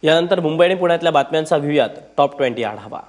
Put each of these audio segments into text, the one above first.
यानंतर मुंबई आणि पुण्यातल्या बातम्यांचा घेऊयात टॉप 20 आढावा।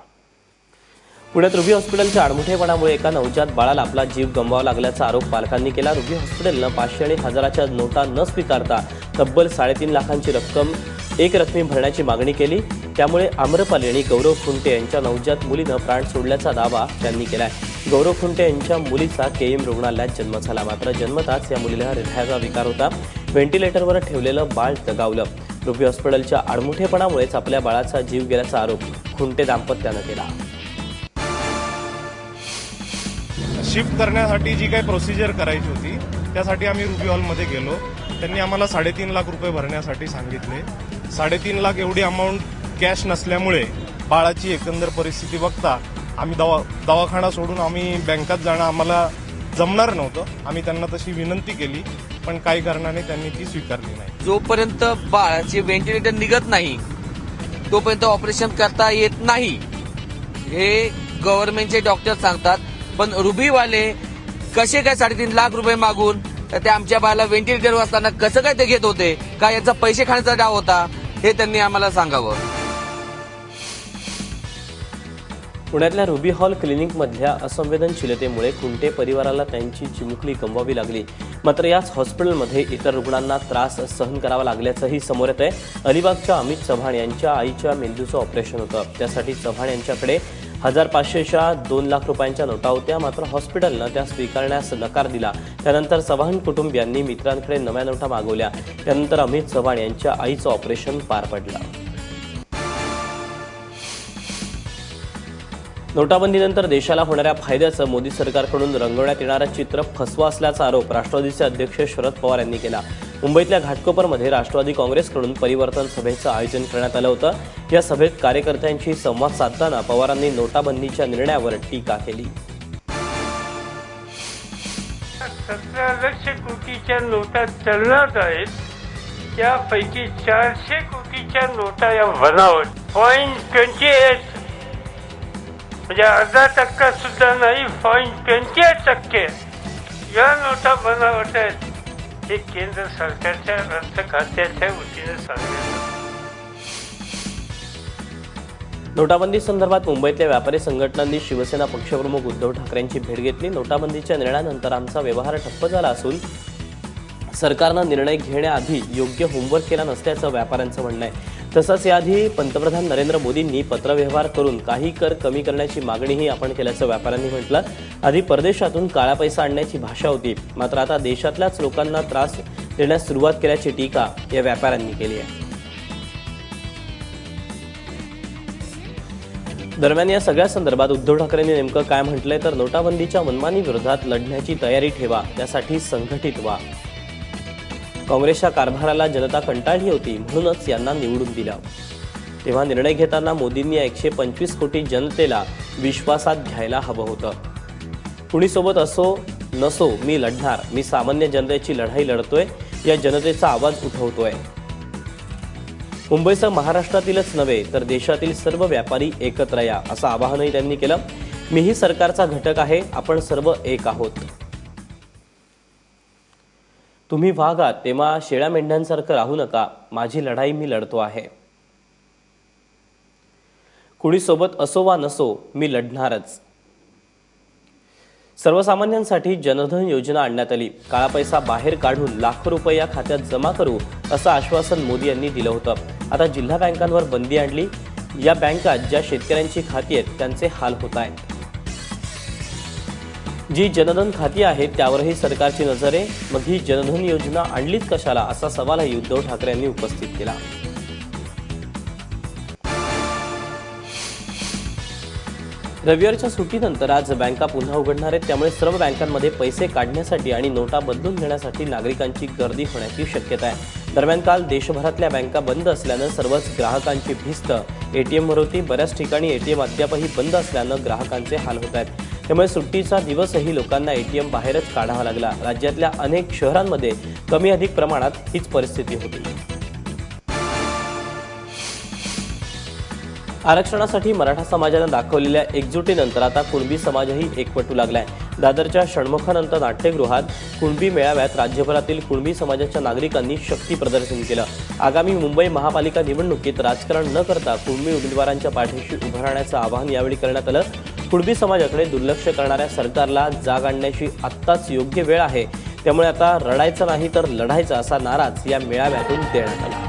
पुण्यात रुबी हॉस्पिटलच्या आडमुठेपणामुळे एका नवजात बाळाला आपला जीव गमवावा लागल्याचा आरोप पालकांनी केला। रुबी हॉस्पिटलनं 500 आणि 1000च्या नोटा न स्वीकारता तब्बल 3.5 लाखांची रक्कम एक रकमी भरण्याची मागणी केली। त्यामुळे आम्रपाली आणि गौरव खुंटे यांच्या नवजात मुलीनं प्राण सोडल्याचा दावा त्यांनी केलाय। गौरव खुंटे यांच्या मुलीचा केएम रुग्णालयात जन्म झाला, मात्र जन्मताच या मुलीला हृदयाचा विकार होता। व्हेंटिलेटरवर ठेवलेलं बाळ दगावलं। रुबी हॉस्पिटलच्या आडमुठेपणामुळेच आपल्या बाळाचा जीव गेल्याचा आरोप खुंटे दाम्पत्यानं केला। शिफ्ट करण्यासाठी जी काही प्रोसिजर करायची होती त्यासाठी आम्ही रुबी हॉलमध्ये गेलो। त्यांनी आम्हाला 3.5 लाख रुपये भरण्यासाठी सांगितले। 3.5 लाख एवढी अमाऊंट कॅश नसल्यामुळे बाळाची एकंदर परिस्थिती बघता आम्ही दवाखाना सोडून आम्ही बँकात जाणं आम्हाला जमणार नव्हतं। आम्ही त्यांना तशी विनंती केली, पण काही कारणाने त्यांनी ती स्वीकारली नाही। जोपर्यंत बाळाचे व्हेंटिलेटर निघत नाही तोपर्यंत ऑपरेशन करता येत नाही हे गव्हर्नमेंटचे डॉक्टर सांगतात। पण रुबीवाले कसे काय 3.5 लाख रुपये मागून ते आमच्या बाळाला व्हेंटिलेटरवर असताना कसं काय ते घेत होते? का याचा पैसे खाण्याचा डाव होता हे त्यांनी आम्हाला सांगावं। पुण्यातल्या रुबी हॉल क्लिनिकमधल्या असंवेदनशीलतेमुळे खुंटे परिवाराला त्यांची चिमुकली गमवावी लागली। मात्र याच हॉस्पिटलमध्ये इतर रुग्णांना त्रास सहन करावा लागल्याचंही समोर येत आहे। अलिबागच्या अमित चव्हाण यांच्या आईच्या मेंदूचं ऑपरेशन होतं। त्यासाठी चव्हाण यांच्याकडे 1500च्या 2 लाख रुपयांच्या नोटा होत्या, मात्र हॉस्पिटलनं त्या स्वीकारण्यास नकार दिला। त्यानंतर चव्हाण कुटुंबियांनी मित्रांकडे नव्या नोटा मागवल्या। त्यानंतर अमित चव्हाण यांच्या आईचं ऑपरेशन पार पडलं। नोटाबंदीनंतर देशाला होणाऱ्या फायद्याचं मोदी सरकारकडून रंगवण्यात येणारं चित्र फसवा असल्याचा आरोप राष्ट्रवादीचे अध्यक्ष शरद पवार यांनी केला। मुंबईतल्या घाटकोपरमध्ये राष्ट्रवादी काँग्रेसकडून परिवर्तन सभेचं आयोजन करण्यात आलं होतं। या सभेत कार्यकर्त्यांशी संवाद साधताना पवारांनी नोटाबंदीच्या निर्णयावर टीका केली। 17 लाख कोटीच्या नोटा चलनात आहेत, त्यापैकी 400 कोटीच्या नोटा या बनावट 0.28 म्हणजे 0.5% सुद्धा नाही, 0.28% या नोटा बनावट आहेत। हे केंद्र सरकारच्या अर्थ खात्याच्या वतीने सांगितलं। नोटाबंदी संदर्भात मुंबईतल्या व्यापारी संघटनांनी शिवसेना पक्षप्रमुख उद्धव ठाकरेंची भेट घेतली। नोटाबंदीच्या निर्णयानंतर आमचा व्यवहार ठप्प झाला असून सरकारनं निर्णय घेण्याआधी योग्य होमवर्क केला नसल्याचं व्यापाऱ्यांचं म्हणणं आहे। तसंच याआधी पंतप्रधान नरेंद्र मोदींनी पत्रव्यवहार करून काही कर कमी करण्याची मागणीही आपण केल्याचं व्यापाऱ्यांनी म्हटलं। आधी परदेशातून काळा पैसा आणण्याची भाषा होती, मात्र आता देशातल्याच लोकांना त्रास देण्यास सुरुवात केल्याची टीका या व्यापाऱ्यांनी केली आहे। दरम्यान या सगळ्या संदर्भात उद्धव ठाकरेंनी नेमकं काय म्हटलंय तर नोटाबंदीच्या मनमानी विरोधात लढण्याची तयारी ठेवा, त्यासाठी संघटित व्हा। काँग्रेसच्या कारभाराला जनता कंटाळली होती, म्हणूनच यांना निवडून दिलं। तेव्हा निर्णय घेताना मोदींनी 125 कोटी जनतेला विश्वासात घ्यायला हवं होतं। कुणीसोबत असो नसो मी लढणार, मी सामान्य जनतेची लढाई लढतोय, या जनतेचा आवाज उठवतोय। मुंबईसह महाराष्ट्रातीलच नव्हे तर देशातील सर्व व्यापारी एकत्र या, असं आवाहनही त्यांनी केलं। मीही सरकारचा घटक आहे, आपण सर्व एक आहोत। तुम्ही वागा तेव्हा शेळ्या मेंढ्यांसारखं राहू नका, माझी लढाई मी लढतो आहे। कुणीसोबत असो वा नसो मी लढणारच। सर्वसामान्यांसाठी जनधन योजना आणण्यात आली। काळा पैसा बाहेर काढून लाखो रुपये या खात्यात जमा करू असं आश्वासन मोदी यांनी दिलं होतं। आता जिल्हा बँकांवर बंदी आणली। या बँकात ज्या शेतकऱ्यांची खाती आहेत त्यांचे हाल होत आहेत। जी जनधन खाती आहेत त्यावरही सरकारची नजर आहे, मग ही जनधन योजना आणलीच कशाला असा सवालही उद्धव ठाकरे यांनी उपस्थित केला। रविवारच्या सुट्टीनंतर आज बँका पुन्हा उघडणार आहेत, त्यामुळे सर्व बँकांमध्ये पैसे काढण्यासाठी आणि नोटा बदलून घेण्यासाठी नागरिकांची गर्दी होण्याची शक्यता आहे। दरम्यान काल देशभरातल्या बँका बंद असल्यानं सर्वच ग्राहकांची भिस्त एटीएमवर होती। बऱ्याच ठिकाणी एटीएम अद्यापही बंद असल्यानं ग्राहकांचे हाल होत आहेत। त्यामुळे सुट्टीचा दिवसही लोकांना एटीएम बाहेरच काढावा लागला। राज्यातल्या अनेक शहरांमध्ये कमी अधिक प्रमाणात हीच परिस्थिती होती। आरक्षणासाठी मराठा समाजानं दाखवलेल्या एकजुटीनंतर आता कुणबी समाजही एकवटू लागलाय। दादरच्या षण्मुखानंद नाट्यगृहात कुणबी मेळाव्यात राज्यभरातील कुणबी समाजाच्या नागरिकांनी शक्ती प्रदर्शन केलं. आगामी मुंबई महापालिका निवडणुकीत राजकारण न करता कुणबी उमेदवारांच्या पाठीशी उभं राहण्याचं आवाहन यावेळी करण्यात आलं. कुणबी समाजाकडे दुर्लक्ष करणाऱ्या सरकारला जाग आणण्याची आत्ताच योग्य वेळ आहे, त्यामुळे आता रडायचं नाही तर लढायचं असा नाराच या मेळाव्यातून देण्यात आला.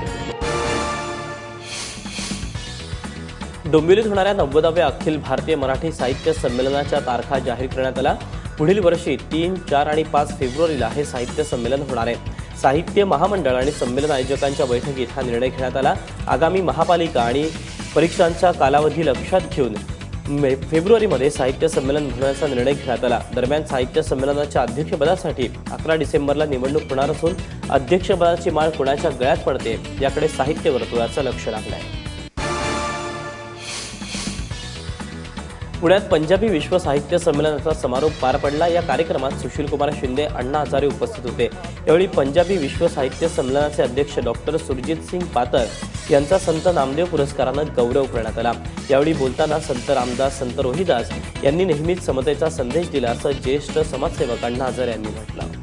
डोंबिवलीत होणाऱ्या 90व्या अखिल भारतीय मराठी साहित्य संमेलनाच्या तारखा जाहीर करण्यात आल्या. पुढील वर्षी 3, 4 आणि 5 फेब्रुवारीला हे साहित्य संमेलन होणार आहे. साहित्य महामंडळ आणि संमेलन आयोजकांच्या बैठकीत हा निर्णय घेण्यात आला. आगामी महापालिका आणि परीक्षांचा कालावधी लक्षात घेऊन फेब्रुवारीमध्ये साहित्य संमेलन भरवण्याचा निर्णय घेण्यात आला. दरम्यान साहित्य संमेलनाच्या अध्यक्षपदासाठी 11 डिसेंबरला निवडणूक होणार असून अध्यक्षपदाची माळ कोणाच्या गळ्यात पडते याकडे साहित्य वर्तुळाचं लक्ष लागलं आहे. पुण्यात पंजाबी विश्व साहित्य संमेलनाचा समारोप पार पडला. या कार्यक्रमात सुशीलकुमार शिंदे, अण्णा हजारे उपस्थित होते. यावेळी पंजाबी विश्व साहित्य संमेलनाचे अध्यक्ष डॉक्टर सुरजीत सिंग पातर यांचा संत नामदेव पुरस्कारानं गौरव करण्यात आला. यावेळी बोलताना संत रामदास, संत रोहिदास यांनी नेहमीच समतेचा संदेश दिला असं ज्येष्ठ समाजसेवक अण्णा हजारे यांनी म्हटलं.